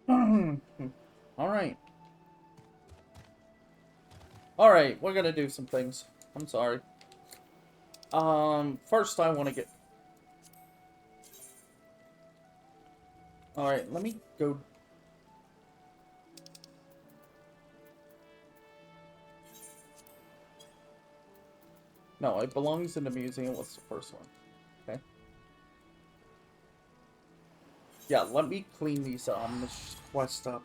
Alright. Alright, we're gonna do some things. I'm sorry. First I want to get... Alright, let me go... No, it belongs in the museum. What's the first one? Okay. Yeah, let me clean these quest up.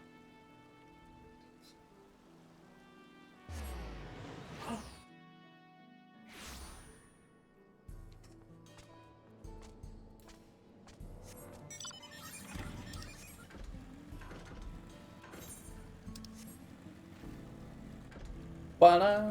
Ba-da!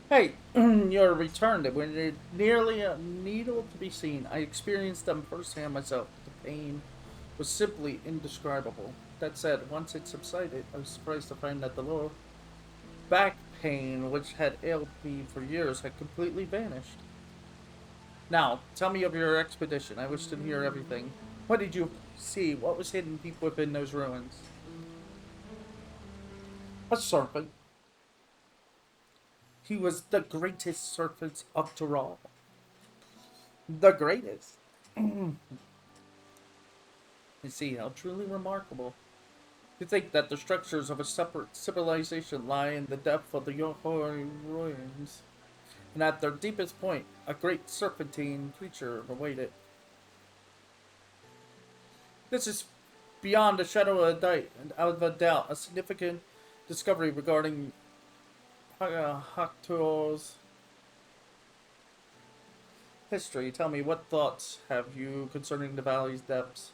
Hey, you're returned. When it nearly a needle to be seen, I experienced them firsthand myself. The pain was simply indescribable. That said, once it subsided, I was surprised to find that the lower back pain, which had ailed me for years, had completely vanished. Now, tell me of your expedition. I wish to hear everything. What did you see? What was hidden deep within those ruins? A serpent. He was the greatest serpent of Tural. The greatest. You see, how truly remarkable. To think that the structures of a separate civilization lie in the depth of the Yohoi ruins, and at their deepest point, a great serpentine creature awaited. This is beyond a shadow of a doubt, a significant discovery regarding Hakto's history. Tell me, what thoughts have you concerning the valley's depths?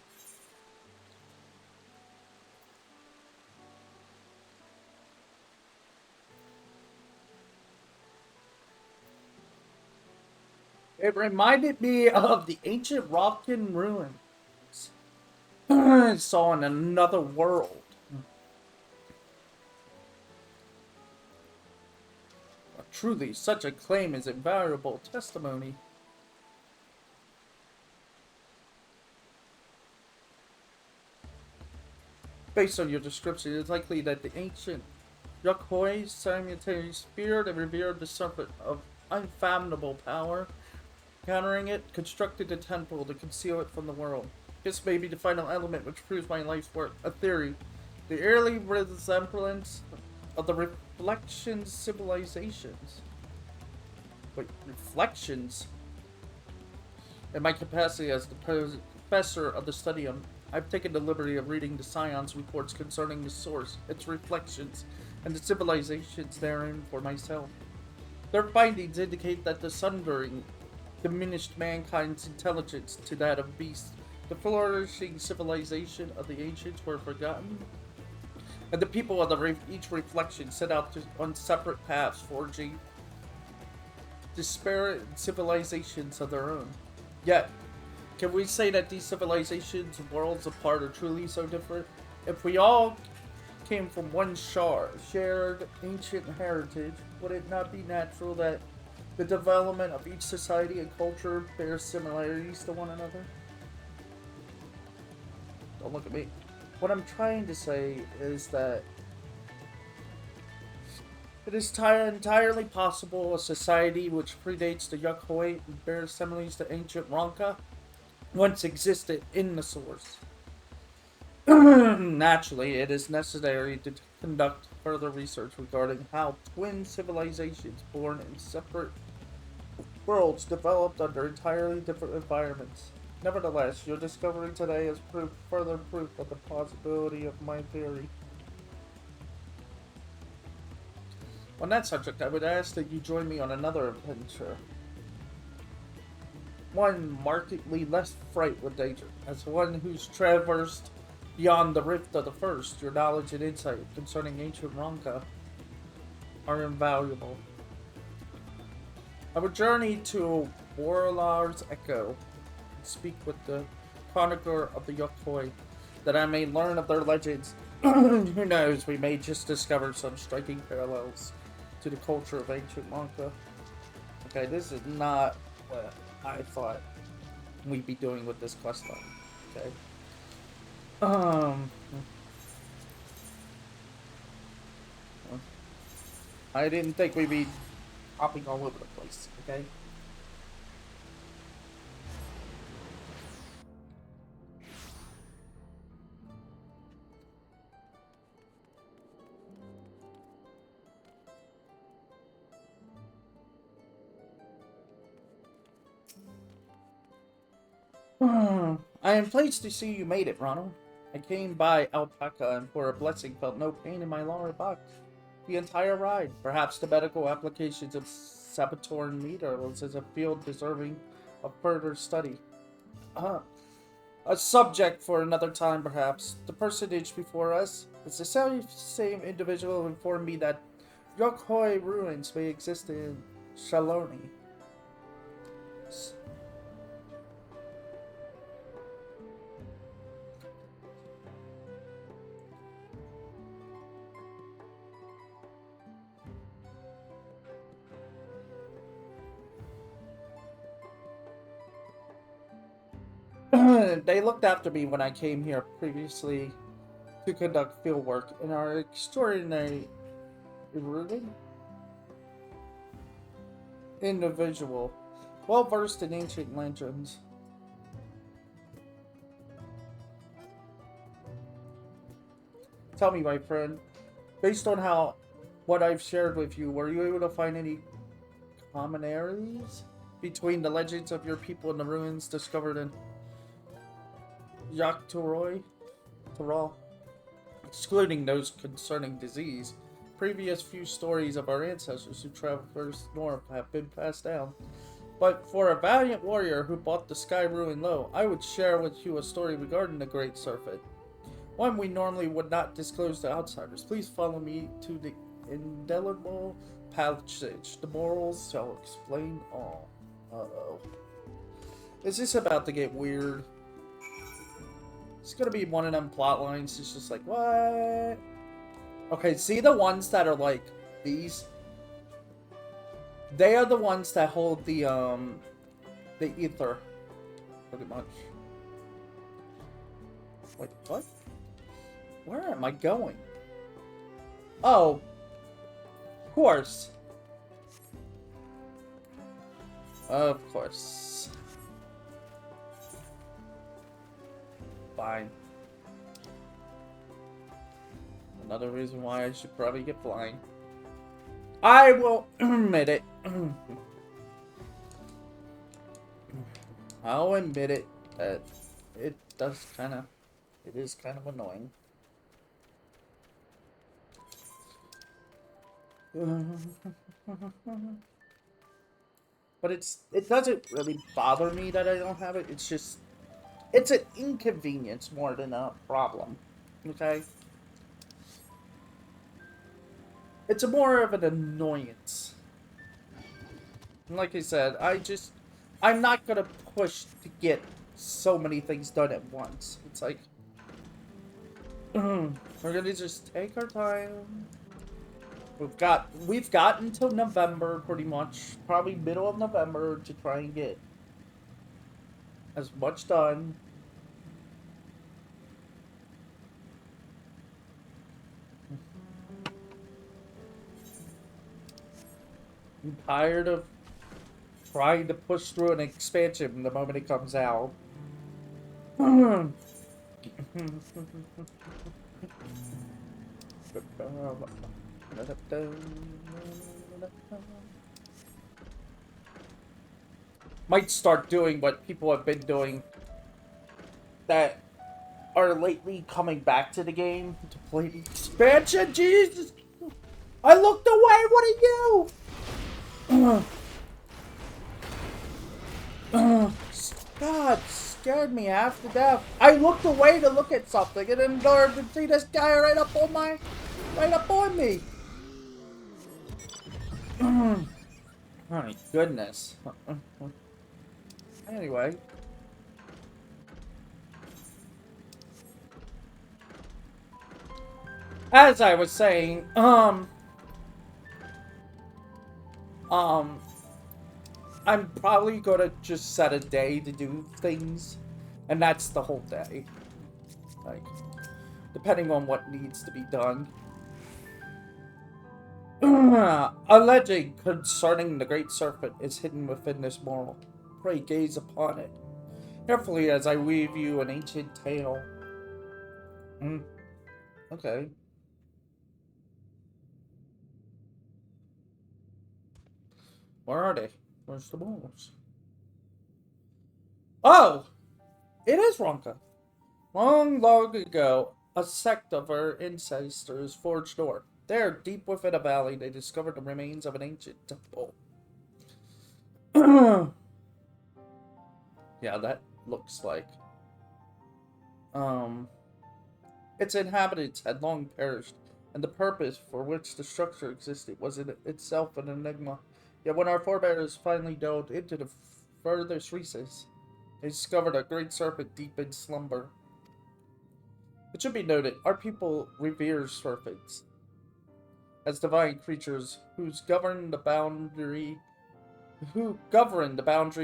It reminded me of the ancient Rockin ruins I saw in another world. Truly, such a claim is invaluable testimony. Based on your description, it is likely that the ancient Yokhoi simultaneously feared and revered the serpent of unfathomable power. Countering it, constructed a temple to conceal it from the world. This may be the final element which proves my life's work. A theory. The eerie resemblance of the reflections civilizations. Wait, reflections? In my capacity as the professor of the studium, I've taken the liberty of reading the Scion's reports concerning the source, its reflections, and the civilizations therein for myself. Their findings indicate that the sundering diminished mankind's intelligence to that of beasts. The flourishing civilization of the ancients were forgotten, and the people of each reflection set out on separate paths, forging disparate civilizations of their own. Yet, can we say that these civilizations, worlds apart, are truly so different? If we all came from one shared ancient heritage, would it not be natural that the development of each society and culture bears similarities to one another? Don't look at me. What I'm trying to say is that it is entirely possible a society which predates the Yokhoi and bears similarities to ancient Ronka once existed in the source. Naturally, it is necessary to conduct further research regarding how twin civilizations born in separate worlds developed under entirely different environments. Nevertheless, your discovery today is further proof of the plausibility of my theory. On that subject, I would ask that you join me on another adventure. One markedly less fraught with danger. As one who's traversed beyond the rift of the first, your knowledge and insight concerning ancient Ronka are invaluable. I would journey to Warlar's Echo and speak with the chronicler of the Yokhoi, that I may learn of their legends Who knows, we may just discover some striking parallels to the culture of ancient Lanka. Okay, this is not what I thought we'd be doing with this questline. Okay. Um, I didn't think we'd be hopping all over the place. Okay. I am pleased to see you made it, Ronald. I came by Alpaca and for a blessing felt no pain in my lower back the entire ride. Perhaps the medical applications of Saboteur needles is a field deserving of further study. Uh, a subject for another time, perhaps. The personage before us is the same individual who informed me that Yokhoi ruins may exist in Shaloni. They looked after me when I came here previously to conduct field work and are extraordinary ruling individual, well versed in ancient legends. Tell me, my friend, based on what I've shared with you, were you able to find any commonalities between the legends of your people and the ruins discovered in Yaktoroi? Excluding those concerning disease, previous few stories of our ancestors who traversed north have been passed down. But for a valiant warrior who bought the sky ruin low, I would share with you a story regarding the Great Serpent. One we normally would not disclose to outsiders. Please follow me to the indelible passage. The morals shall explain all. Uh-oh. Is this about to get weird? It's gonna be one of them plot lines. It's just like, what? Okay, see the ones that are like these? They are the ones that hold the ether. Pretty much. Wait, what? Where am I going? Oh. Of course. Of course. Fine. Another reason why I should probably get flying. I will admit it. I'll admit it that it is kind of annoying. But it doesn't really bother me that I don't have it. It's just, it's an inconvenience more than a problem. Okay? It's a more of an annoyance. And like I said, I'm not gonna push to get so many things done at once. It's like, we're gonna just take our time. We've got until November, pretty much, probably middle of November, to try and get as much done. I'm tired of trying to push through an expansion the moment it comes out. Might start doing what people have been doing that are lately coming back to the game to play the expansion. Jesus! I looked away! What are you? God, scared me half to death. I looked away to look at something and then learned to see this guy right up on me. Oh my goodness. Anyway. as I was saying, um, I'm probably gonna just set a day to do things, and that's the whole day. Like, depending on what needs to be done. A legend concerning the Great Serpent is hidden within this moral. Pray gaze upon it carefully as I weave you an ancient tale. Hmm. Okay. Where are they? Where's the morals? Oh! It is Ronka. Long ago, a sect of our ancestors forged north. There, deep within a valley, they discovered the remains of an ancient temple. Yeah, that looks like. Um, its inhabitants had long perished, and the purpose for which the structure existed was in itself an enigma. Yet when our forebears finally delved into the furthest recesses, they discovered a great serpent deep in slumber. It should be noted, our people revere serpents as divine creatures who govern the boundary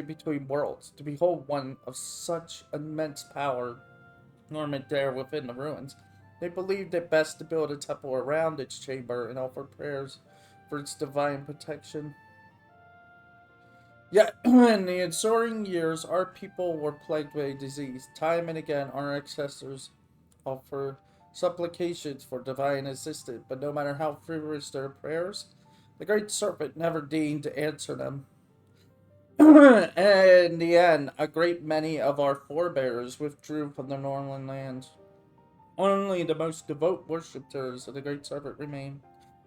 between worlds. To behold one of such immense power dormant there within the ruins, they believed it best to build a temple around its chamber and offer prayers for its divine protection. Yet, in the ensuing years, our people were plagued by disease. Time and again, our ancestors offer supplications for divine assistance, but no matter how frivolous their prayers, the great serpent never deigned to answer them. In the end, a great many of our forebears withdrew from the Northern lands. Only the most devout worshippers of the great serpent remained,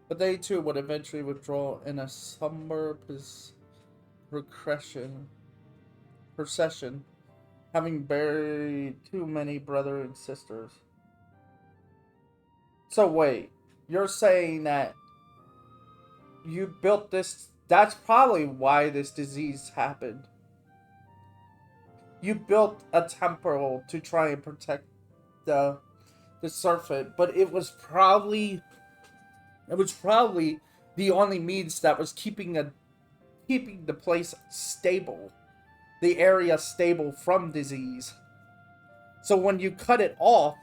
but they too would eventually withdraw in a somber procession, procession, having buried too many brothers and sisters. So wait, you're saying that you built this? That's probably why this disease happened. You built a temple to try and protect the the serpent, but it was probably the only means that was keeping the place stable, the area stable from disease. So when you cut it off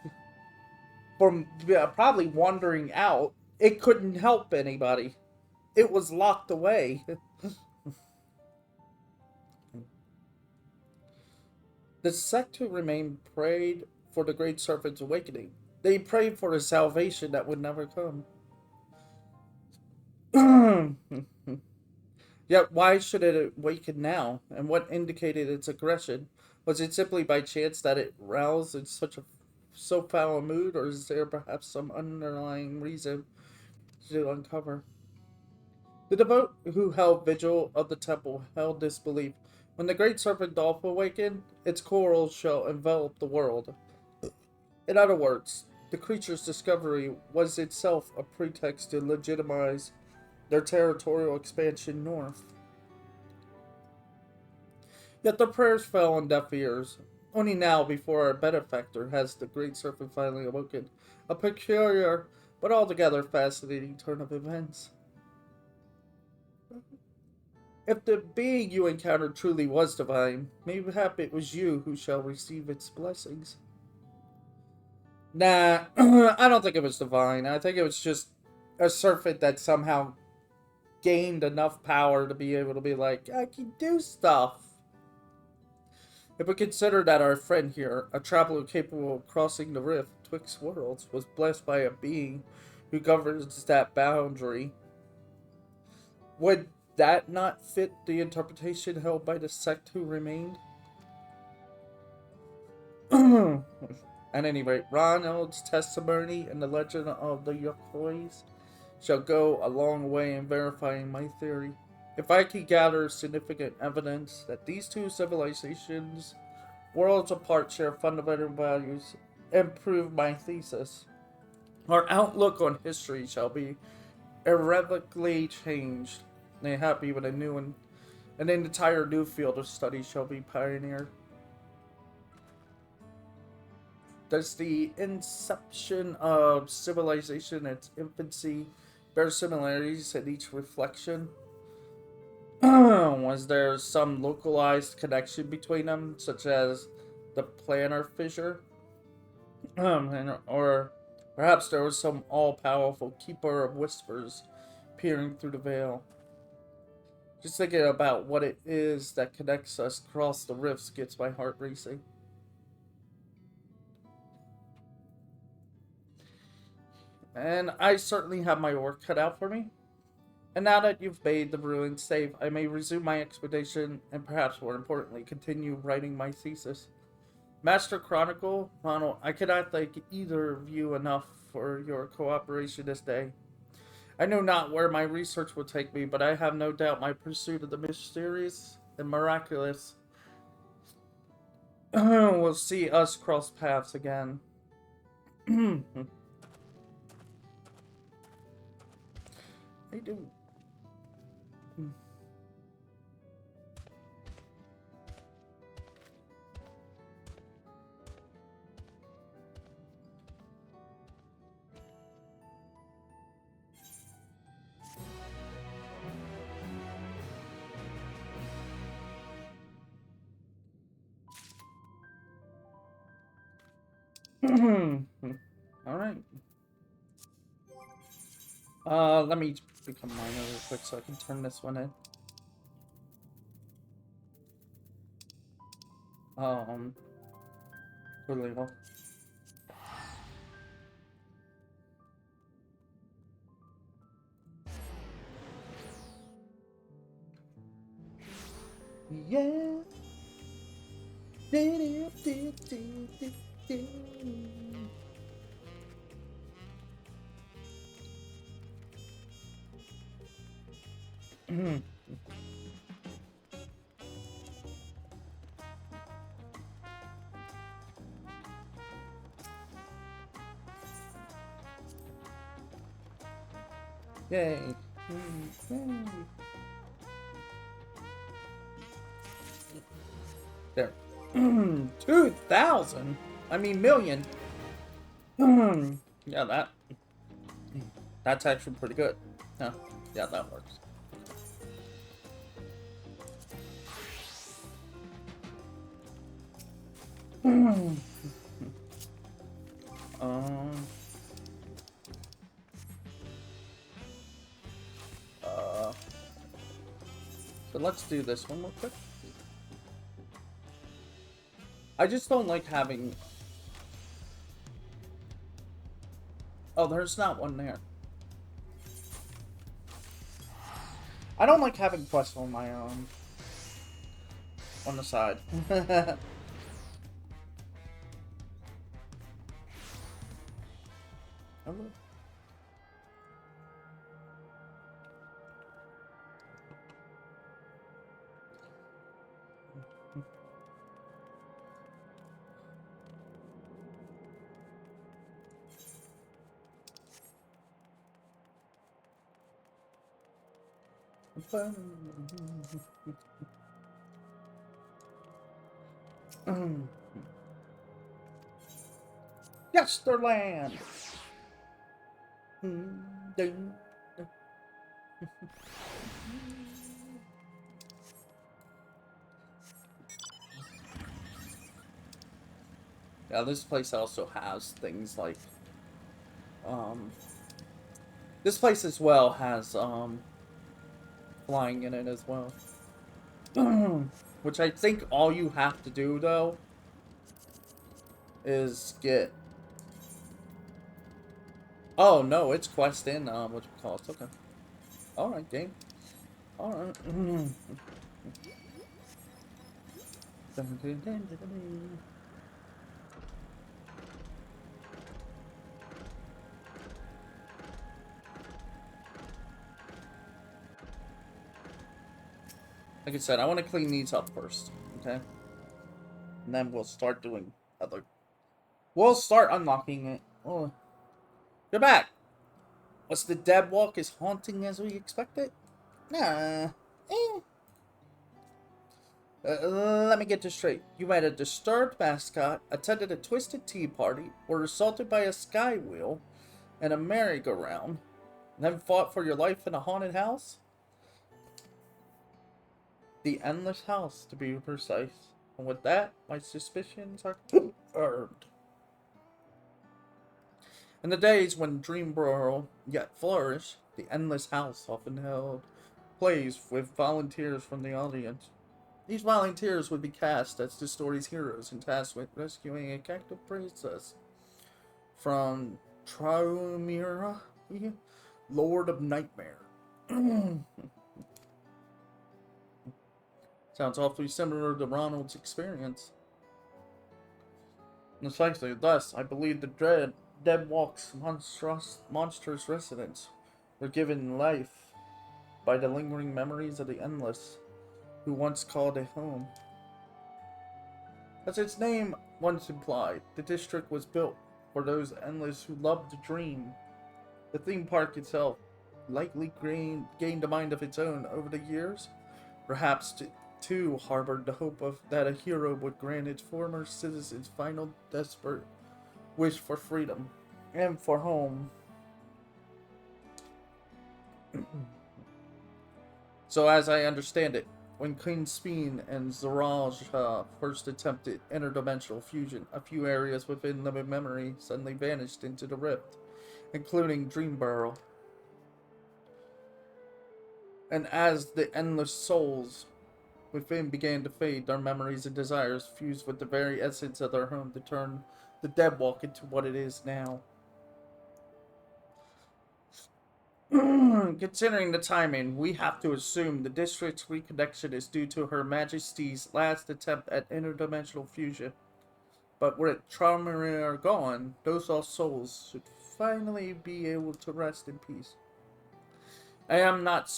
from probably wandering out, it couldn't help anybody. It was locked away. The sect who remained prayed for the great serpent's awakening. They prayed for a salvation that would never come. Yet why should it awaken now? And what indicated its aggression? Was it simply by chance that it roused in such a so foul a mood, or is there perhaps some underlying reason to uncover? The devout who held vigil of the temple held this belief: when the great serpent doth awaken, its coils shall envelop the world. In other words, the creature's discovery was itself a pretext to legitimize their territorial expansion north. Yet their prayers fell on deaf ears. Only now, before our benefactor, has the great serpent finally awoken. A peculiar, but altogether fascinating turn of events. If the being you encountered truly was divine, mayhap it was you who shall receive its blessings. Nah, I don't think it was divine. I think it was just a serpent that somehow gained enough power to be able to be like, I can do stuff. If we consider that our friend here, a traveler capable of crossing the rift twixt worlds, was blessed by a being who governs that boundary, would that not fit the interpretation held by the sect who remained? At any rate, Ronald's testimony and the legend of the Yokois shall go a long way in verifying my theory. If I can gather significant evidence that these two civilizations, worlds apart, share fundamental values, and prove my thesis, our outlook on history shall be irrevocably changed. Mayhap even an entire new field of study shall be pioneered. Does the inception of civilization and its infancy bear similarities in each reflection? Was there some localized connection between them, such as the planar fissure? Or perhaps there was some all-powerful keeper of whispers peering through the veil. Just thinking about what it is that connects us across the rifts gets my heart racing. And I certainly have my work cut out for me. And now that you've made the ruins safe, I may resume my expedition and perhaps more importantly, continue writing my thesis. Master Chronicle, Ronald, I cannot thank either of you enough for your cooperation this day. I know not where my research will take me, but I have no doubt my pursuit of the mysterious and miraculous will see us cross paths again. I do. Alright. Let me become miner real quick so I can turn this one in. Totally well. Yeah. 'Yay. There. 2,000? I mean, million. Yeah, that's actually pretty good. Huh. Yeah, that works. So let's do this one real quick. I just don't like having... Oh, there's not one there. I don't like having quests on my own. On the side. Yesterland. Yeah, this place also has things like this place as well has flying in it as well. Which I think all you have to do though is get... Oh no, it's quest in what you call it. Okay. Alright, game. Alright. Like I said, I want to clean these up first, okay? And then we'll start doing other... We'll start unlocking it. Oh. You're back! Was the dead walk as haunting as we expected? Nah. Let me get this straight. You met a disturbed mascot, attended a twisted tea party, were assaulted by a sky wheel and a merry-go-round, and then fought for your life in a haunted house? The Endless House, to be precise. And with that, my suspicions are confirmed. In the days when Dreamborough yet flourished, the Endless House often held plays with volunteers from the audience. These volunteers would be cast as the story's heroes and tasked with rescuing a captive princess from Triumira, Lord of Nightmare. Sounds awfully similar to Ronald's experience. Precisely thus, I believe the Dead Walk's monstrous residents were given life by the lingering memories of the Endless, who once called it home. As its name once implied, the district was built for those Endless who loved to dream. The theme park itself likely gained a mind of its own over the years, perhaps too harbored the hope that a hero would grant its former citizens final desperate wish for freedom and for home. So as I understand it, when King Speen and Zaraj first attempted interdimensional fusion, a few areas within living memory suddenly vanished into the rift, including Dreamburrow. And as the endless souls within began to fade, their memories and desires fused with the very essence of their home to turn the Deadwalk into what it is now. Considering the timing, we have to assume the district's reconnection is due to Her Majesty's last attempt at interdimensional fusion. But with Traumaria gone, those lost souls should finally be able to rest in peace. I am not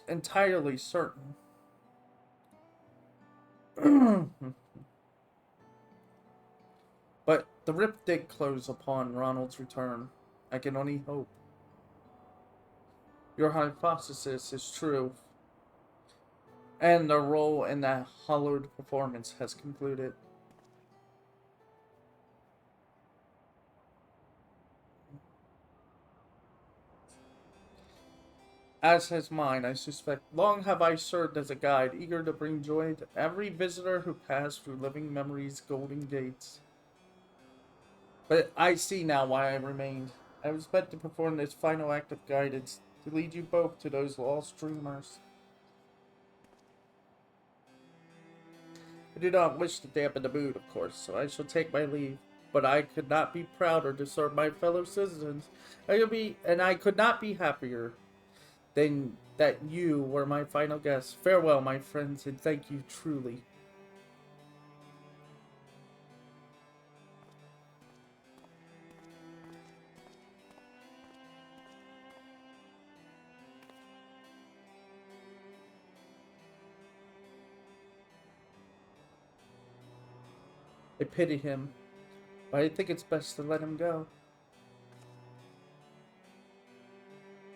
entirely certain. But the rift did close upon Ronald's return. I can only hope. Your hypothesis is true, and the role in that hollowed performance has concluded. As has mine, I suspect. Long have I served as a guide, eager to bring joy to every visitor who passed through living memory's golden gates. But I see now why I remained. I was meant to perform this final act of guidance, to lead you both to those lost dreamers. I do not wish to dampen the mood, of course, so I shall take my leave. But I could not be prouder to serve my fellow citizens. I could not be happier than that you were my final guest. Farewell, my friends, and thank you truly. I pity him, but I think it's best to let him go.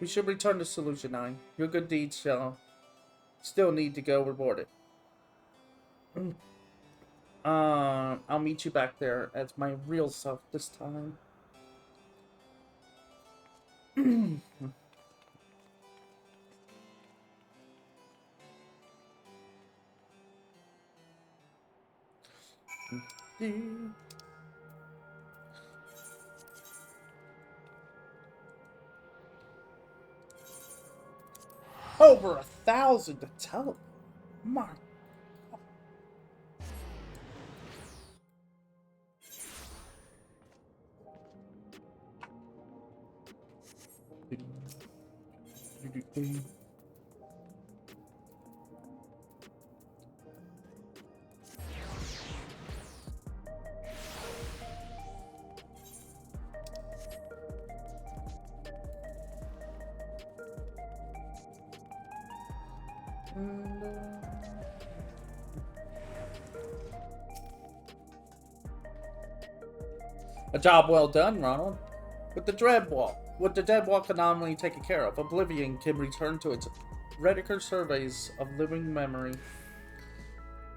We should return to Solution 9. Your good deeds shall still need to go rewarded. I'll meet you back there as my real self this time. Over 1,000 to tell. My A job well done, Ronald. With the Deadwalk anomaly taken care of, Oblivion can return to its Rediker surveys of living memory.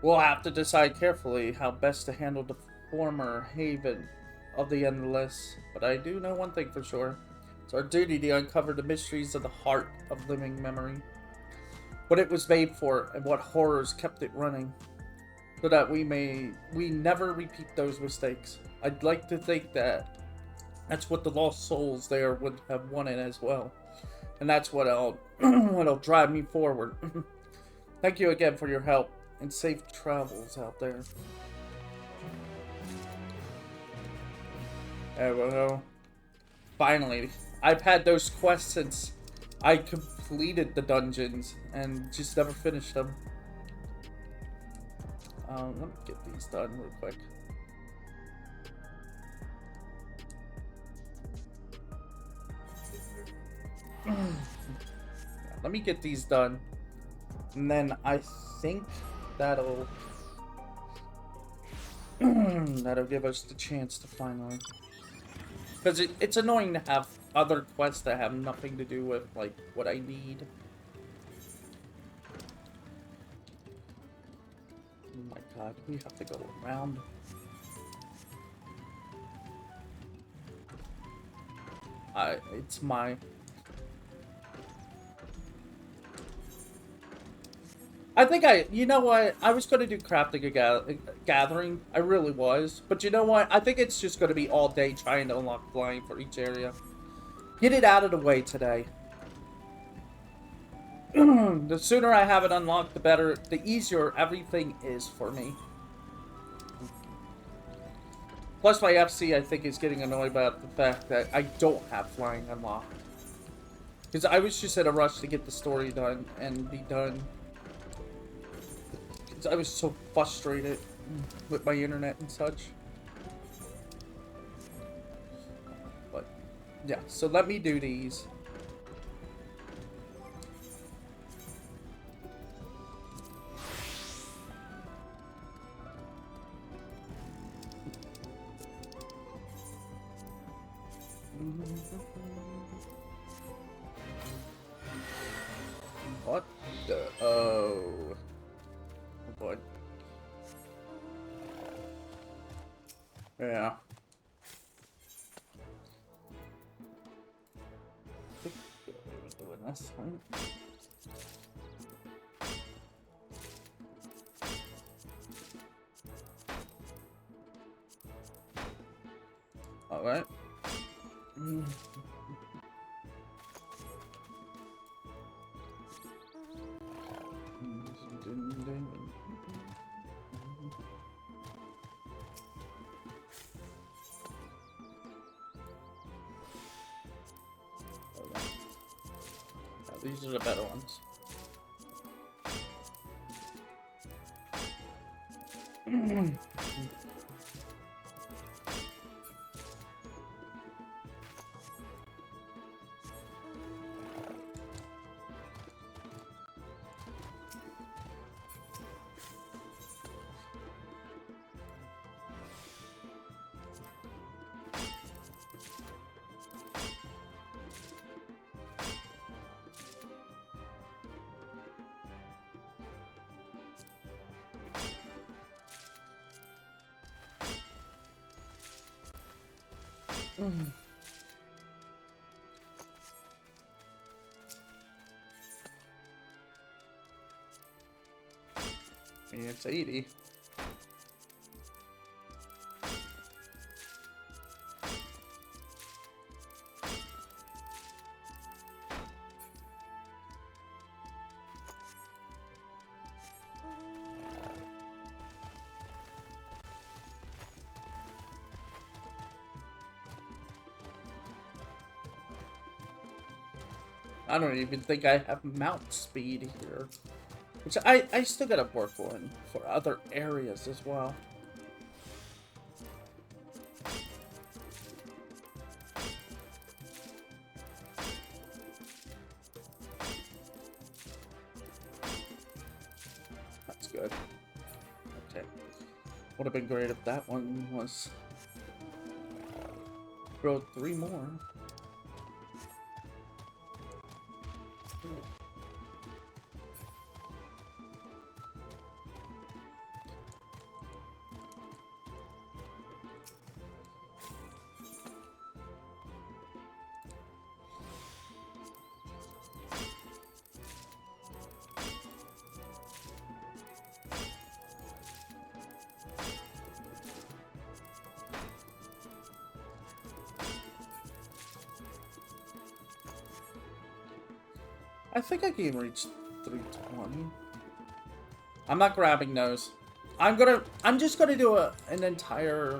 We'll have to decide carefully how best to handle the former haven of the Endless, but I do know one thing for sure. It's our duty to uncover the mysteries of the heart of living memory. What it was made for, and what horrors kept it running, so that we never repeat those mistakes. I'd like to think that that's what the lost souls there would have wanted as well. And that's what'll drive me forward. Thank you again for your help, and safe travels out there. There we go. Finally, I've had those quests since I completed the dungeons and just never finished them. Let me get these done real quick. Let me get these done, and then I think that'll that'll give us the chance to finally, because it's annoying to have other quests that have nothing to do with like what I need. Oh my god, we have to go around. It's my... I think you know what? I was going to do crafting gathering. I really was. But you know what? I think it's just going to be all day trying to unlock flying for each area. Get it out of the way today. The sooner I have it unlocked, the better. The easier everything is for me. Plus my FC, I think, is getting annoyed about the fact that I don't have flying unlocked. Because I was just in a rush to get the story done and be done. I was so frustrated with my internet and such. But, yeah, so let me do these. What the... Oh... Boy. Yeah. I think we're doing this, right? Alright. These are the better ones. It's 80. I don't even think I have mount speed here. Which I still gotta work on for other areas as well. That's good. Okay. Would have been great if that one was... Throw 3 more. I think I can reach 320. I'm not grabbing those. I'm just gonna do an entire,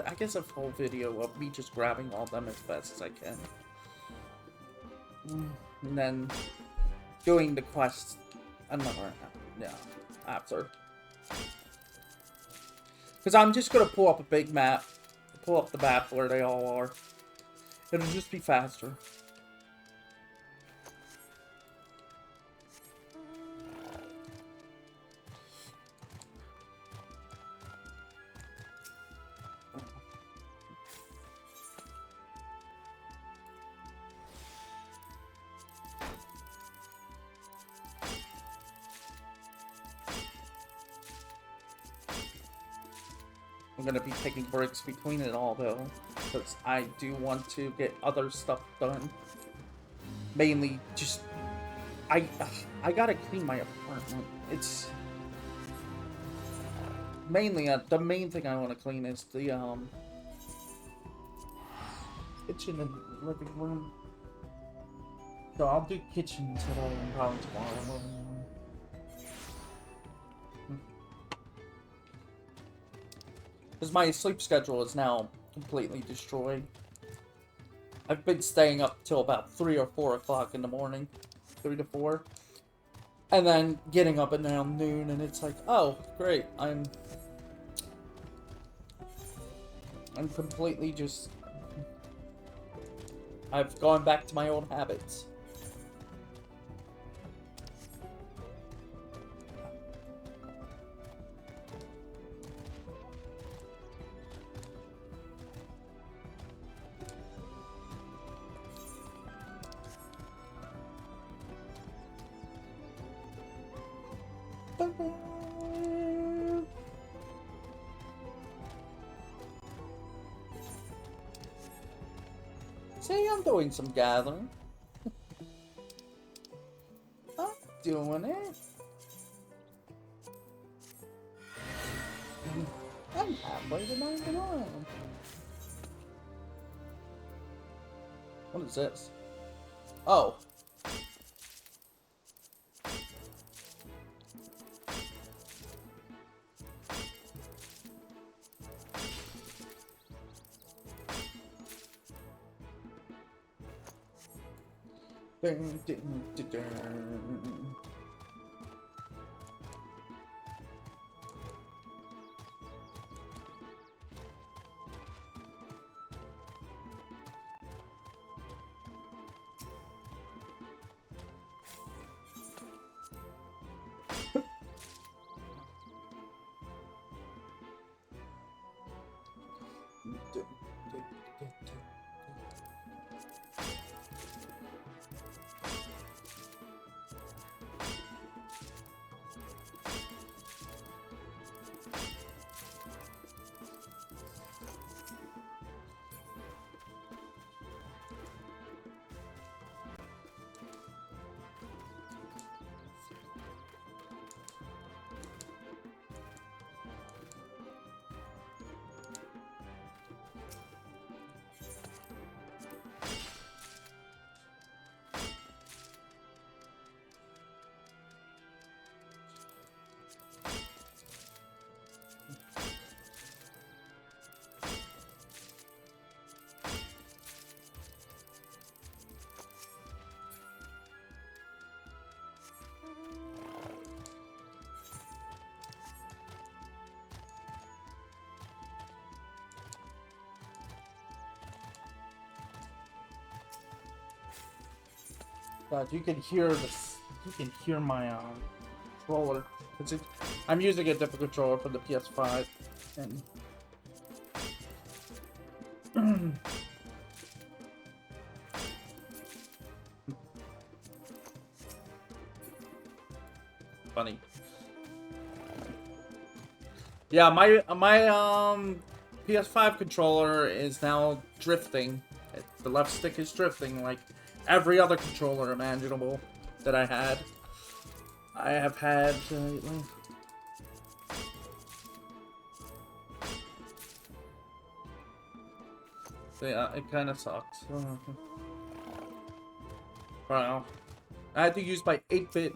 I guess a full video of me just grabbing all of them as fast as I can. And then doing the quest another, yeah, after. Because I'm just gonna pull up a big map, pull up the map where they all are. It'll just be faster. I'm gonna be taking breaks between it all though, because I do want to get other stuff done. Mainly, just I gotta clean my apartment. It's mainly the main thing I want to clean is the kitchen and living room. So I'll do kitchen today and probably tomorrow. Because my sleep schedule is now completely destroyed. I've been staying up till about 3 or 4 o'clock in the morning. 3 to 4. And then getting up at around noon, and it's like, oh, great, I'm completely just... I've gone back to my old habits. See, I'm doing some gathering. I'm doing it. I'm halfway to 99. What is this? Oh. Dun, dun, dun, dun. God, you can hear this. You can hear my controller. I'm using a different controller for the PS5, and funny. Yeah, my PS5 controller is now drifting. The left stick is drifting like every other controller imaginable that I had. I have had lately. So yeah, it kind of sucks. Wow. I had to use my 8-bit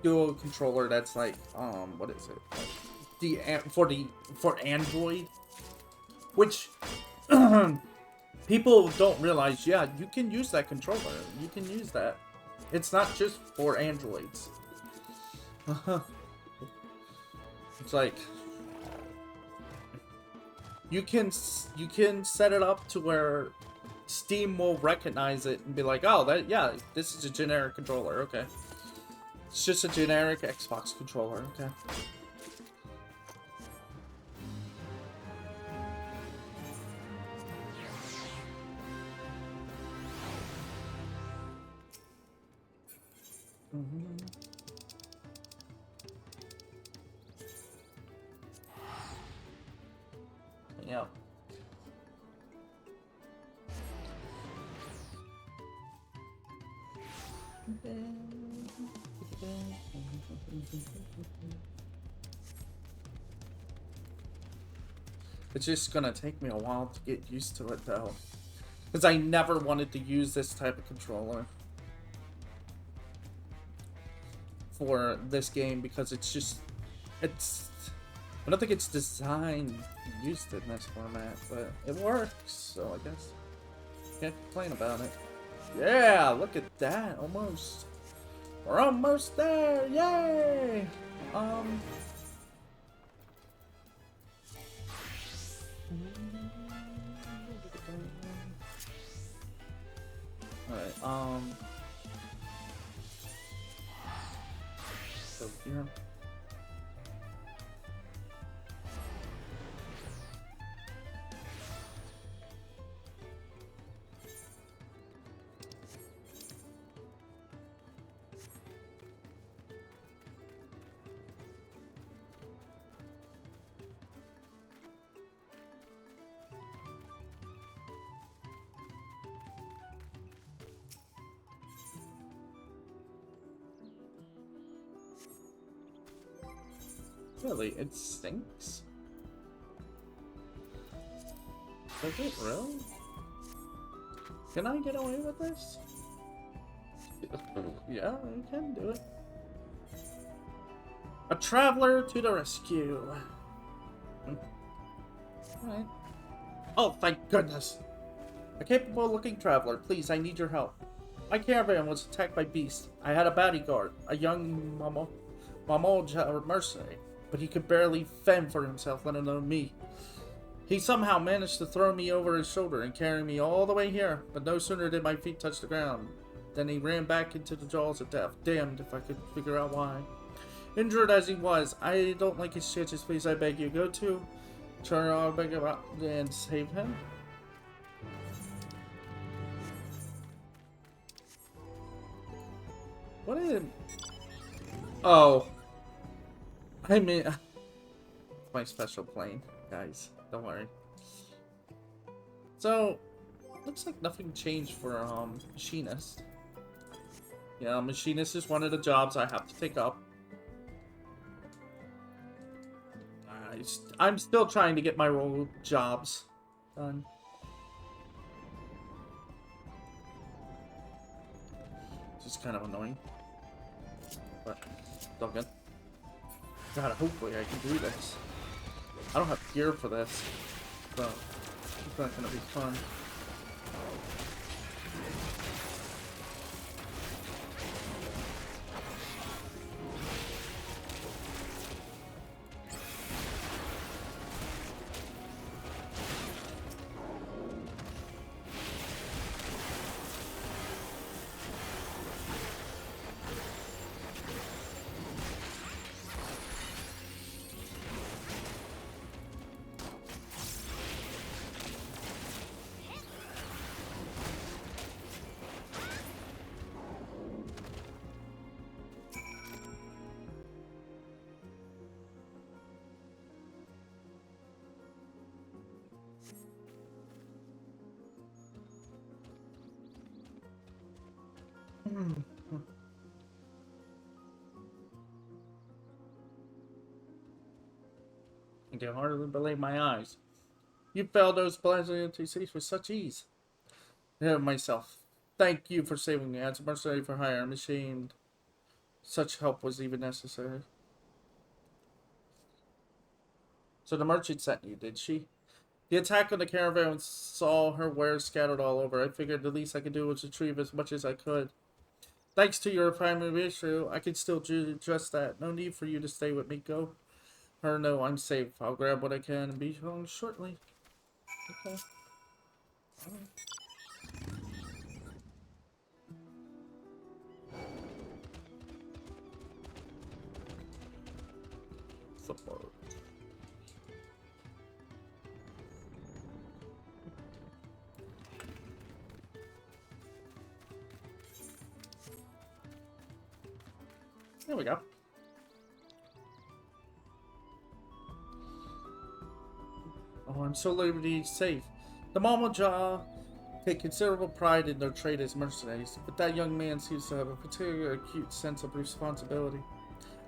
dual controller that's like, what is it? For Android. Which, people don't realize, yeah, you can use that controller. You can use that. It's not just for Androids. It's like, you can set it up to where Steam will recognize it and be like, oh, yeah, this is a generic controller, okay. It's just a generic Xbox controller, okay. Yeah. It's just gonna take me a while to get used to it, though. Because I never wanted to use this type of controller for this game, because it's just... I don't think it's designed used in this format, but it works, so I guess can't complain about it. Yeah, look at that, almost. We're almost there, yay! Alright, so here. Really, it stinks? Does it really? Can I get away with this? Yeah, I can do it. A traveler to the rescue. Alright. Oh, thank goodness. A capable-looking traveler, please, I need your help. My caravan was attacked by beasts. I had a bodyguard, a young mercenary, but he could barely fend for himself, let alone me. He somehow managed to throw me over his shoulder and carry me all the way here, but no sooner did my feet touch the ground than he ran back into the jaws of death. Damned if I could figure out why. Injured as he was, I don't like his chances. Please, I beg you, go to Charabega and save him. What is... Oh. I mean... my special plane, guys. Don't worry. So, looks like nothing changed for, machinist. Yeah, machinist is one of the jobs I have to take up. I'm still trying to get my role jobs done. It's just kind of annoying. But, still good. God, hopefully I can do this. I don't have gear for this, so it's not gonna be fun. I can hardly believe my eyes. You failed those pleasant cities with such ease. I myself Thank you for saving me. As a mercenary for hire, I'm ashamed such help was even necessary. So the merchant sent you, did she? The attack on the caravan saw her wares scattered all over. I figured the least I could do was retrieve as much as I could. Thanks to your primary issue, I can still do just that. No need for you to stay with me. Go. Her, no, I'm safe. I'll grab what I can and be home shortly. Okay. Support. There we go. Oh, I'm so liberty safe. The Mama Jaw take considerable pride in their trade as mercenaries, but that young man seems to have a particular acute sense of responsibility.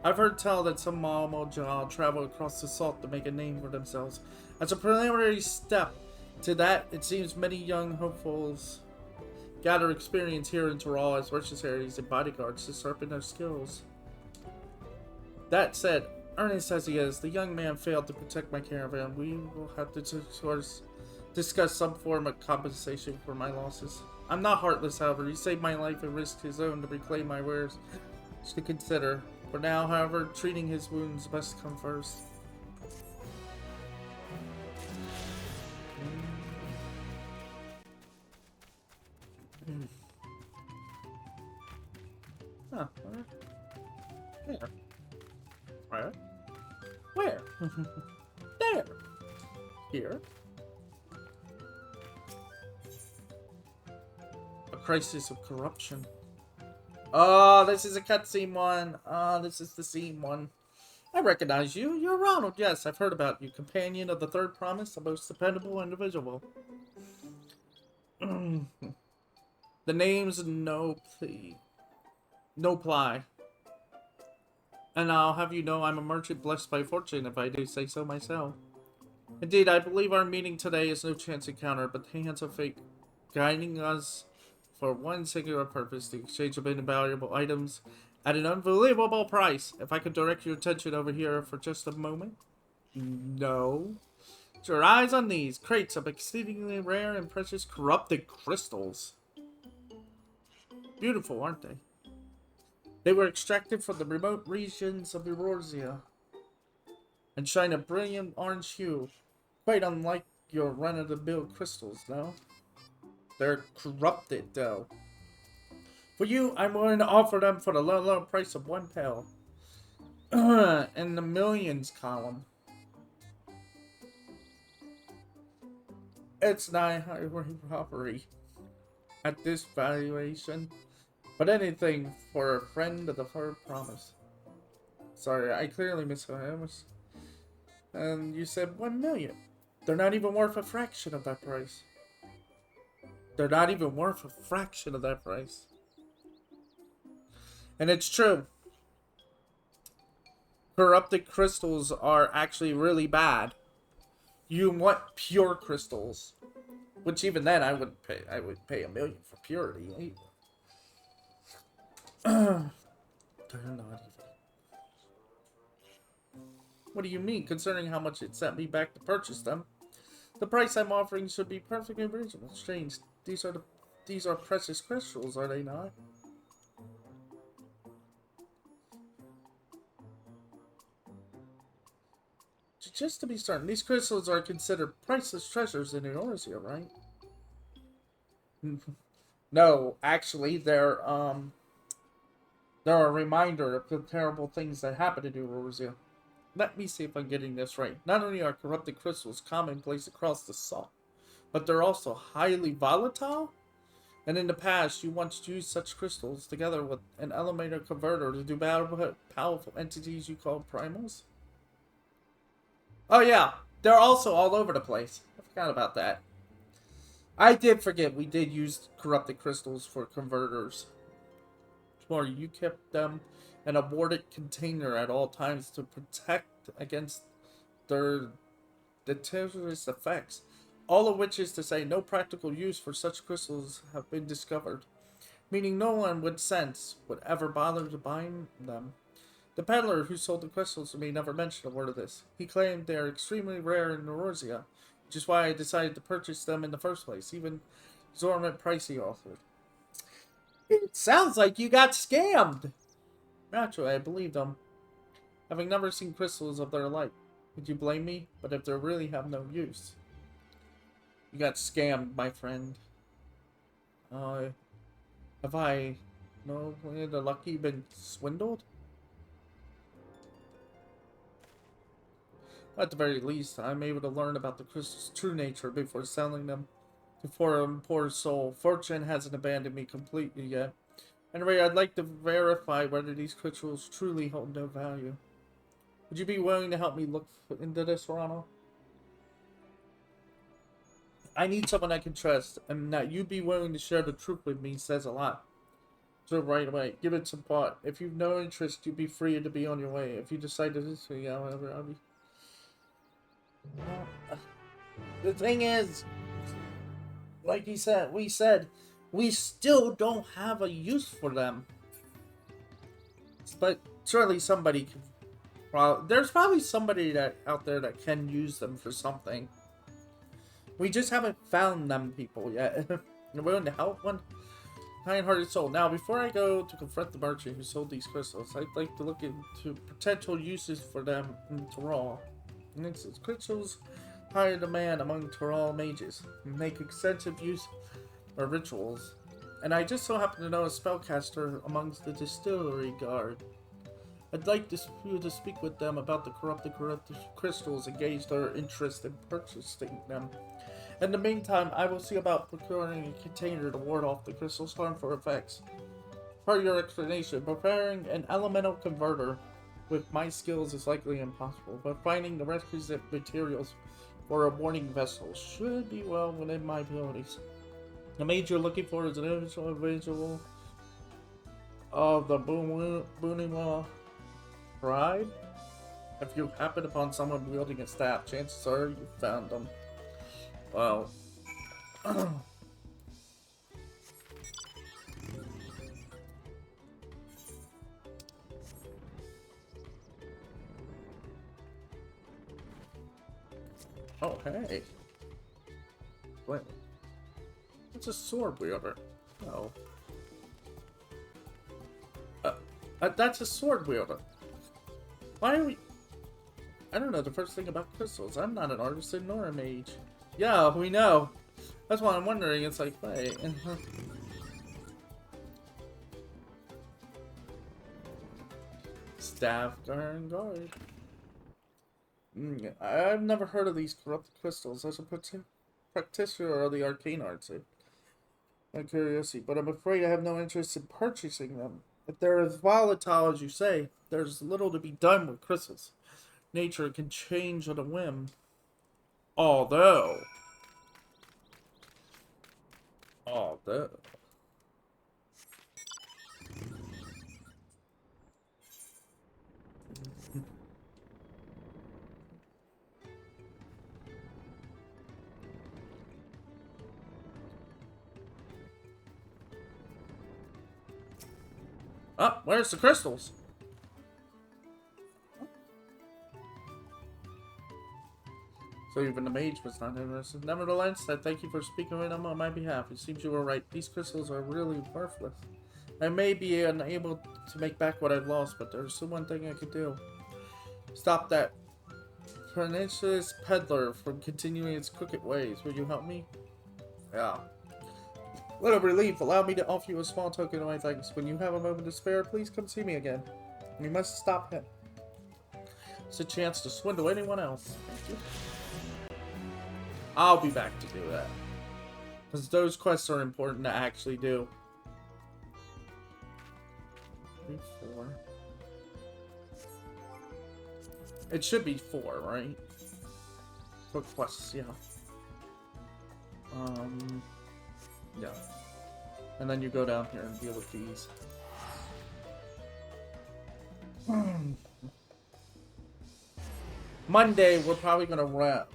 I've heard tell that some Mama Jaw travel across the salt to make a name for themselves. As a preliminary step to that, it seems many young hopefuls gather experience here in Terral as mercenaries and bodyguards to sharpen their skills. That said, earnest as he is, the young man failed to protect my caravan. We will have to discuss some form of compensation for my losses. I'm not heartless, however. He saved my life and risked his own to reclaim my wares. Just to consider. For now, however, treating his wounds must come first. Huh. Where? Where? Where? There. Here. A crisis of corruption. Oh, this is a cutscene one. Oh, this is the scene one. I recognize you. You're Ronald. Yes, I've heard about you. Companion of the Third Promise, the most dependable individual. The name's no plea. No ply. And I'll have you know I'm a merchant blessed by fortune, if I do say so myself. Indeed, I believe our meeting today is no chance encounter, but the hands of fate guiding us for one singular purpose, the exchange of invaluable items at an unbelievable price. If I could direct your attention over here for just a moment. No. Put your eyes on these crates of exceedingly rare and precious corrupted crystals. Beautiful, aren't they? They were extracted from the remote regions of Eorzea and shine a brilliant orange hue, quite unlike your run-of-the-mill crystals, no? They're corrupted, though. For you, I'm willing to offer them for the low price of £1. In the millions column. It's not highway robbery at this valuation, but anything for a friend of the Third Promise. Sorry, I clearly misheard. And you said 1 million. They're not even worth a fraction of that price. They're not even worth a fraction of that price. And it's true. Corrupted crystals are actually really bad. You want pure crystals. Which even then I would pay $1 million for purity. They're not even. What do you mean, considering how much it sent me back to purchase them? The price I'm offering should be perfectly reasonable. Strange. These are precious crystals, are they not? Just to be certain, these crystals are considered priceless treasures in Eorzea, right? No, actually, they're a reminder of the terrible things that happened in Eorzea. Let me see if I'm getting this right. Not only are corrupted crystals commonplace across the salt, but they're also highly volatile? And in the past, you once used such crystals together with an elemental converter to do battle with powerful entities you call primals? Oh yeah, they're also all over the place. I forgot about that. I did forget we did use corrupted crystals for converters. Or you kept them in a warded container at all times to protect against their deleterious effects. All of which is to say no practical use for such crystals have been discovered. meaning no one would ever bother to buy them. The peddler who sold the crystals to me never mentioned a word of this. He claimed they are extremely rare in Eorzea, which is why I decided to purchase them in the first place, even exorbitant price he offered. It sounds like you got scammed! Naturally, I believed them, having never seen crystals of their like. Would you blame me? But if they really have no use. You got scammed, my friend. Have I, no, the lucky been swindled? At the very least, I'm able to learn about the crystal's true nature before selling them to poor soul. Fortune hasn't abandoned me completely yet. Anyway, I'd like to verify whether these crystals truly hold no value. Would you be willing to help me look into this, Ronald? I need someone I can trust, and that you'd be willing to share the truth with me says a lot. So right away, give it some thought. If you've no interest, you'd be free to be on your way. If you decide to do yeah, whatever, I'll be... The thing is, like we said, we still don't have a use for them. But surely somebody can. There's probably somebody out there that can use them for something. We just haven't found them people yet. You're willing to help one? Kind-hearted soul. Now, before I go to confront the merchant who sold these crystals, I'd like to look into potential uses for them in Tyrol. Enix's crystals higher demand among Tyrol mages, and make extensive use of rituals. And I just so happen to know a spellcaster amongst the distillery guard. I'd like to speak with them about the corrupted crystals and gauge their interest in purchasing them. In the meantime, I will see about procuring a container to ward off the crystal's harmful effects. Per your explanation, preparing an elemental converter with my skills is likely impossible, but finding the requisite materials for a warding vessel should be well within my abilities. The mage you're looking for is an individual of the Boonima tribe. If you happen upon someone wielding a staff, chances are you found them. Well, oh hey, wait, it's a sword wielder. Oh, that's a sword wielder. Why are we? I don't know the first thing about crystals. I'm not an artisan nor a mage. Yeah, we know. That's why I'm wondering. It's like, wait. Staff guard. I've never heard of these corrupted crystals. As a practitioner of the arcane arts, my curiosity, but I'm afraid I have no interest in purchasing them. If they're as volatile as you say, there's little to be done with crystals. Nature can change on a whim. Although. Oh, where's the crystals? So even the mage was not interested. Nevertheless, I thank you for speaking with them on my behalf. It seems you were right. These crystals are really worthless. I may be unable to make back what I've lost, but there's still one thing I could do. Stop that pernicious peddler from continuing its crooked ways. Will you help me? Yeah. Little relief. Allow me to offer you a small token of my thanks. When you have a moment to spare, please come see me again. We must stop him. It's a chance to swindle anyone else. Thank you. I'll be back to do that. Because those quests are important to actually do. 3, 4. It should be 4, right? For quests, yeah. Yeah. And then you go down here and deal with these. Monday, we're probably gonna wipe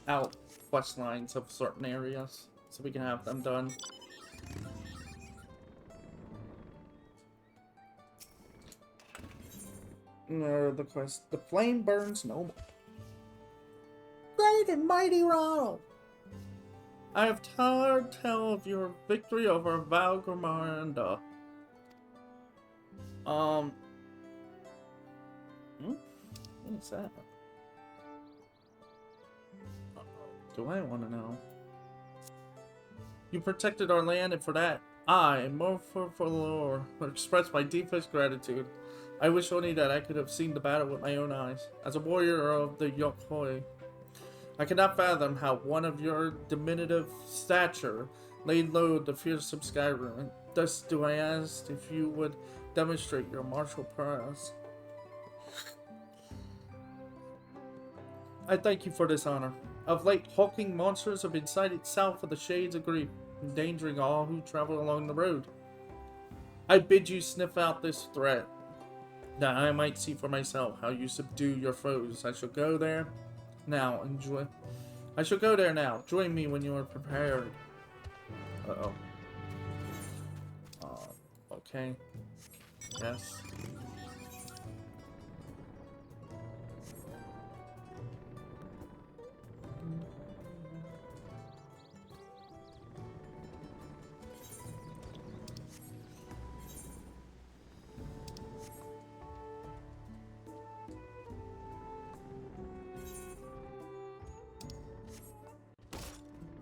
out quest lines of certain areas so we can have them done. The quest. The flame burns no more. Great and mighty Ronald! I have heard tell of your victory over Valgrimaranda. What is that? Do I want to know? You protected our land, and for that, I, more for the Lord, express my deepest gratitude. I wish only that I could have seen the battle with my own eyes. As a warrior of the Yokoi, I cannot fathom how one of your diminutive stature laid low the fearsome Skyrim, and thus do I ask if you would demonstrate your martial prowess. I thank you for this honor. Of late, hulking monsters have been sighted south of the Shades of Grief, endangering all who travel along the road. I bid you sniff out this threat, that I might see for myself how you subdue your foes. I shall go there now. I shall go there now. Join me when you are prepared. Uh-oh. Okay. Yes.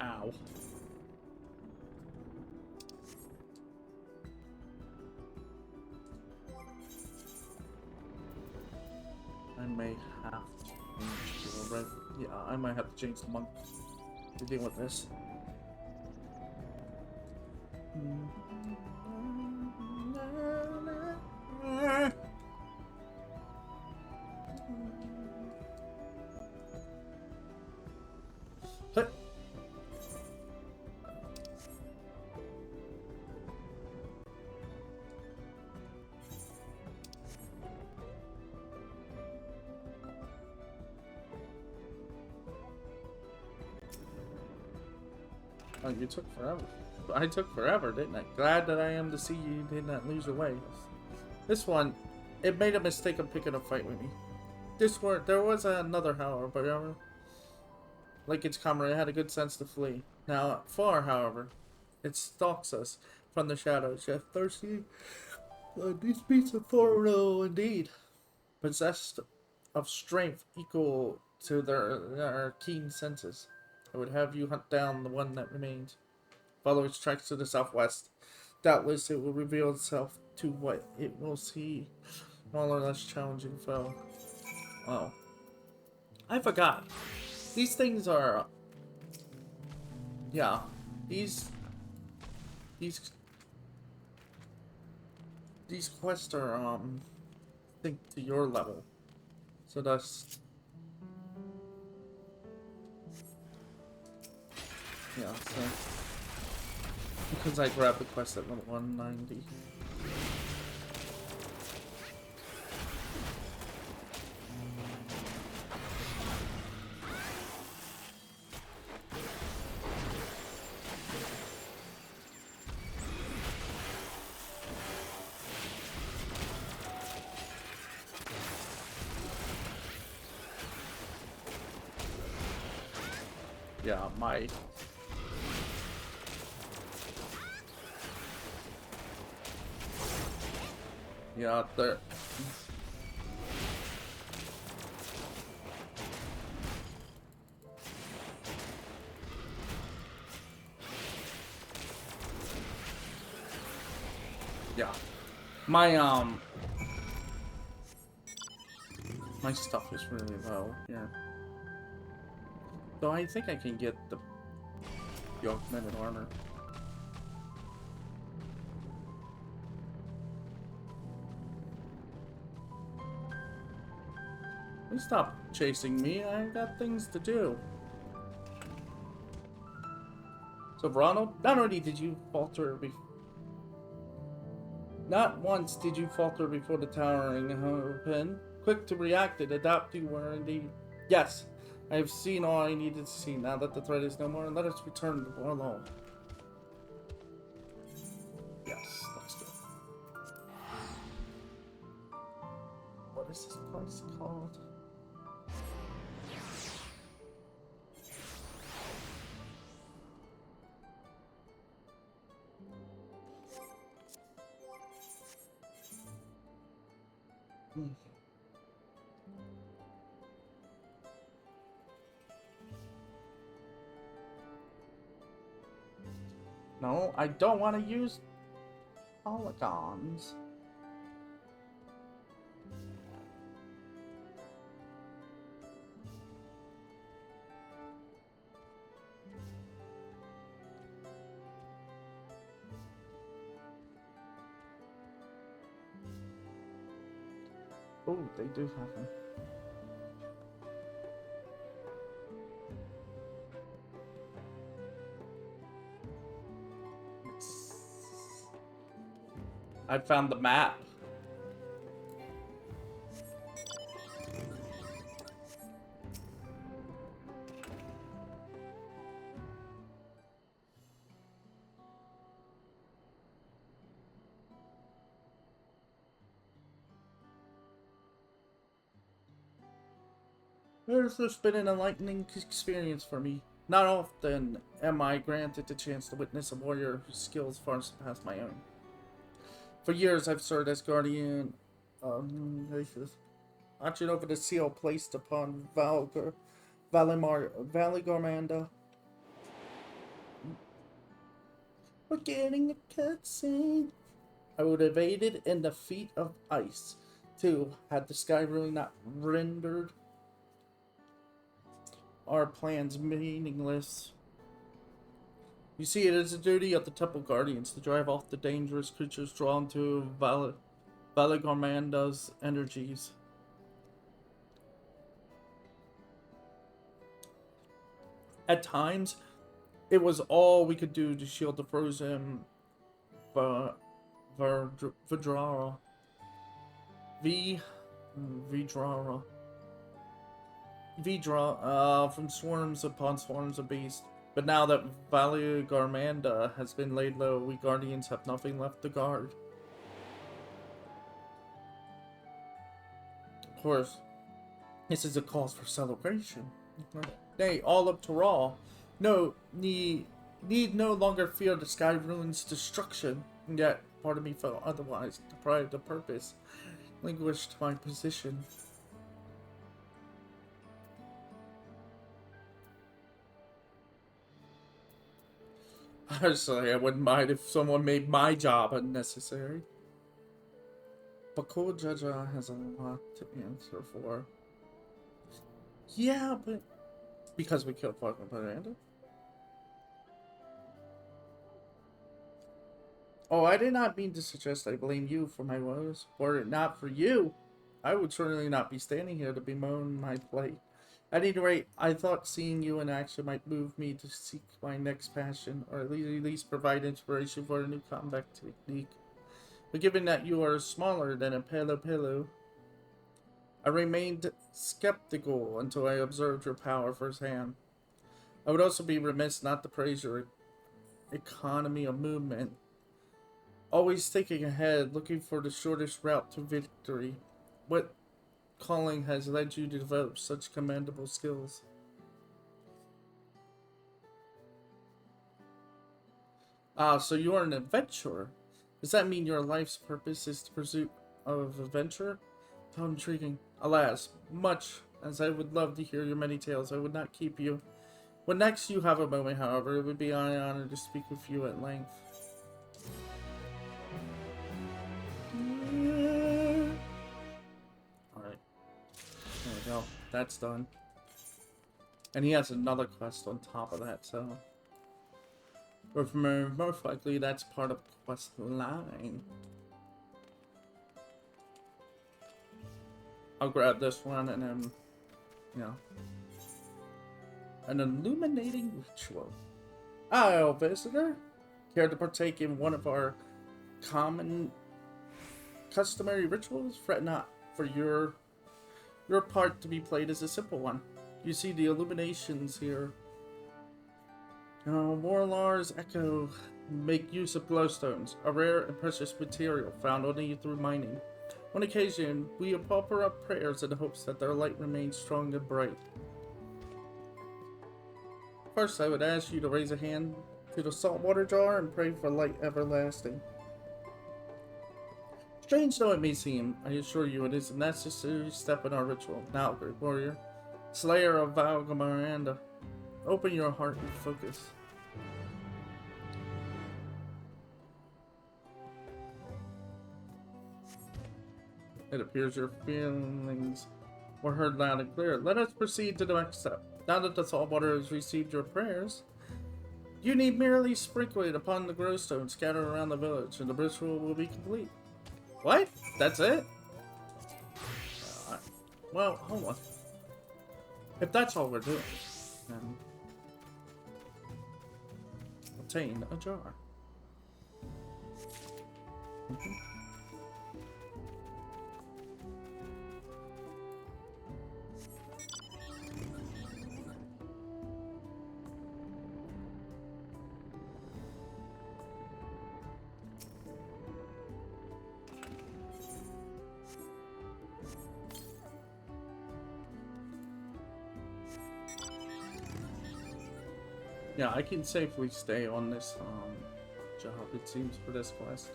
Ow. I may have to change the red. Yeah, I might have to change the monk to deal with this. Oh, you took forever. I took forever, didn't I? Glad that I am to see you did not lose your way. This one, it made a mistake of picking a fight with me. There was another, however, like its comrade, it had a good sense to flee. Now, far, however, it stalks us from the shadows, yet thirsty. These beasts are thorough indeed, possessed of strength equal to their keen senses. I would have you hunt down the one that remains. Follow its tracks to the southwest. Doubtless it will reveal itself to what it will see, more or less challenging foe. Oh. I forgot. These things are... Yeah. These quests are, I think, to your level. So that's... Yeah, so... Because I grabbed the quest at level 190. Yeah, my... Yeah, there... Yeah. My stuff is really low here. Though I think I can get the augmented armor. Please stop chasing me. I've got things to do. So, Ronald, not only did you falter not once did you falter before the towering open. Quick to react and adapt, you were indeed. Yes, I have seen all I needed to see. Now that the threat is no more, let us return to Warlow. Yes, let's do it. What is this place called? No, I don't want to use polygons. Oh, they do have them. I found the map. There's just been an enlightening experience for me. Not often am I granted the chance to witness a warrior whose skills far surpass my own. For years, I've served as guardian, watching over the seal placed upon Valigormanda. We're getting a cutscene. I would have aided in the feat of ice, too, had the sky really not rendered our plans meaningless. You see, it is the duty of the Temple Guardians to drive off the dangerous creatures drawn to Valigormanda's energies. At times, it was all we could do to shield the frozen Vidrara. Vidrara. Vidra from swarms upon swarms of beasts. But now that Valigormanda has been laid low, we Guardians have nothing left to guard. Of course, this is a cause for celebration. Nay, all up to Raw. No, need no longer fear the Sky Ruin's destruction. Yet, part of me felt otherwise, deprived of purpose, languished my position. Honestly, I wouldn't mind if someone made my job unnecessary. But Cool Jaja has a lot to answer for. Yeah, but because we killed fucking Miranda. Oh, I did not mean to suggest I blame you for my woes. Were it not for you, I would certainly not be standing here to bemoan my plight. At any rate, I thought seeing you in action might move me to seek my next passion, or at least provide inspiration for a new combat technique. But given that you are smaller than a Pelo, I remained skeptical until I observed your power firsthand. I would also be remiss not to praise your economy of movement. Always thinking ahead, looking for the shortest route to victory. What calling has led you to develop such commendable skills? Ah, so you are an adventurer. Does that mean your life's purpose is the pursuit of adventure? How intriguing. Alas, much as I would love to hear your many tales, I would not keep you. When next you have a moment, however, it would be an honor to speak with you at length. Alright. There we go. That's done. And he has another quest on top of that, so... Or most likely that's part of the quest line. I'll grab this one and then, you know. An illuminating ritual. Oh, visitor? Care to partake in one of our customary rituals? Fret not, for your part to be played is a simple one. You see the illuminations here Warlord's Echo make use of glowstones, a rare and precious material found only through mining. On occasion, we offer up prayers in hopes that their light remains strong and bright. First, I would ask you to raise a hand to the saltwater jar and pray for light everlasting. Strange though it may seem, I assure you it is a necessary step in our ritual. Now, great warrior, slayer of Valgamaranda, open your heart and focus. It appears your feelings were heard loud and clear. Let us proceed to the next step. Now that the saltwater has received your prayers, you need merely sprinkle it upon the glowstone scattered around the village, and the ritual will be complete. What? That's it? Well, hold on. If that's all we're doing, then obtain a jar. Yeah, I can safely stay on this job, it seems, for this quest.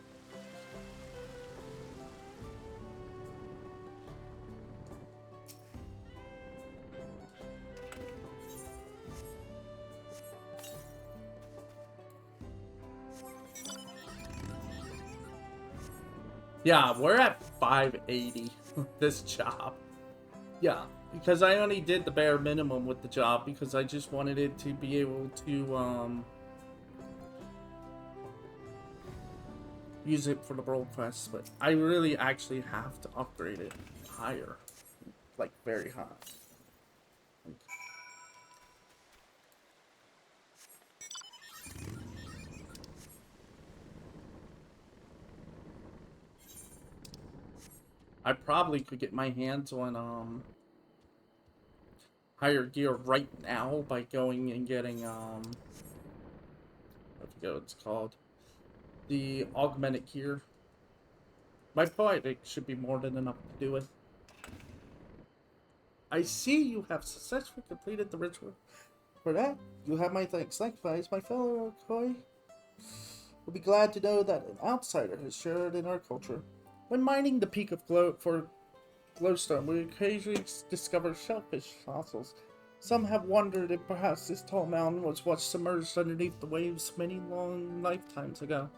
Yeah, we're at 580 with this job. Yeah, because I only did the bare minimum with the job because I just wanted it to be able to use it for the world quests, but I really actually have to upgrade it higher, like very high. I probably could get my hands on higher gear right now by going and getting I forget what it's called, the augmented gear. My point, it should be more than enough to do it. I see you have successfully completed the ritual. For that, you have my thanks. Likewise, my fellow Koi will be glad to know that an outsider has shared in our culture. When mining the peak of glowstone, we occasionally discover shellfish fossils. Some have wondered if perhaps this tall mountain was what submerged underneath the waves many long lifetimes ago.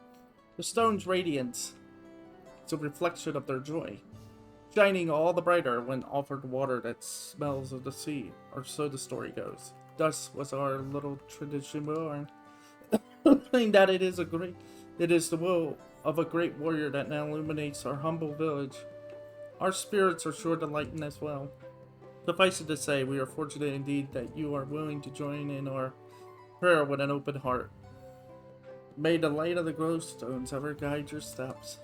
The stone's radiance is a reflection of their joy, shining all the brighter when offered water that smells of the sea, or so the story goes. Thus was our little tradition born. That it is the will of a great warrior that now illuminates our humble village. Our spirits are sure to lighten as well. Suffice it to say, we are fortunate indeed that you are willing to join in our prayer with an open heart. May the light of the glowstones ever guide your steps.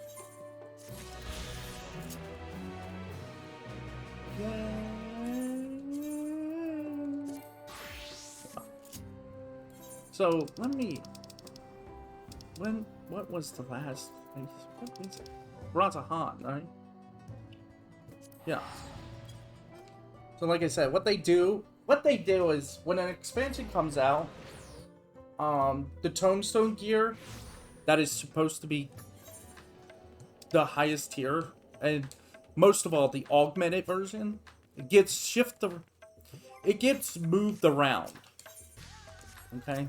Yay. So, what was the last place? What is it? Razahan, right? Yeah. So like I said, what they do is when an expansion comes out, the tombstone gear that is supposed to be the highest tier, and most of all the augmented version, it gets moved around. Okay.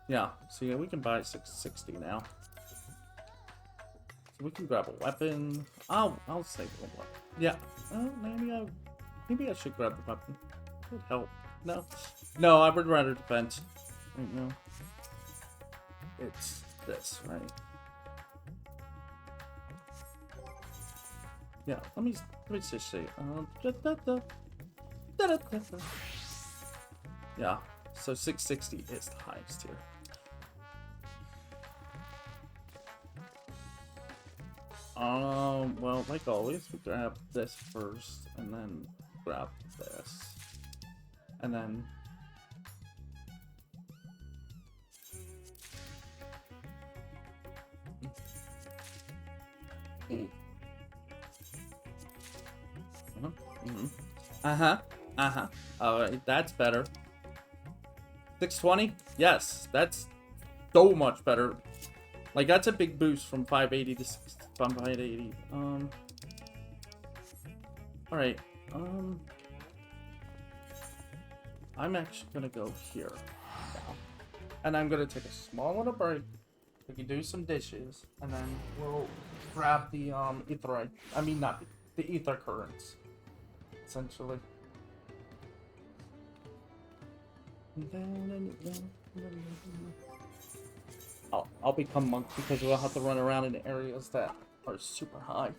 Yeah, so yeah, we can buy 660 now. So we can grab a weapon. I'll save one weapon. Yeah. Maybe I should grab the weapon. It would help. No, I would rather defense. No. It's this, right? Yeah, let me just see. Yeah, so 660 is the highest here. Well, like always, we grab this first, and then grab this, and then Uh-huh. Alright, that's better. 620? Yes, that's so much better. Like, that's a big boost from 580 to 580. Alright, I'm actually gonna go here. And I'm gonna take a small little break. We can do some dishes, and then we'll grab the, etherite. I mean, not the ether currents, essentially. I'll become monk because we'll have to run around in areas that are super high.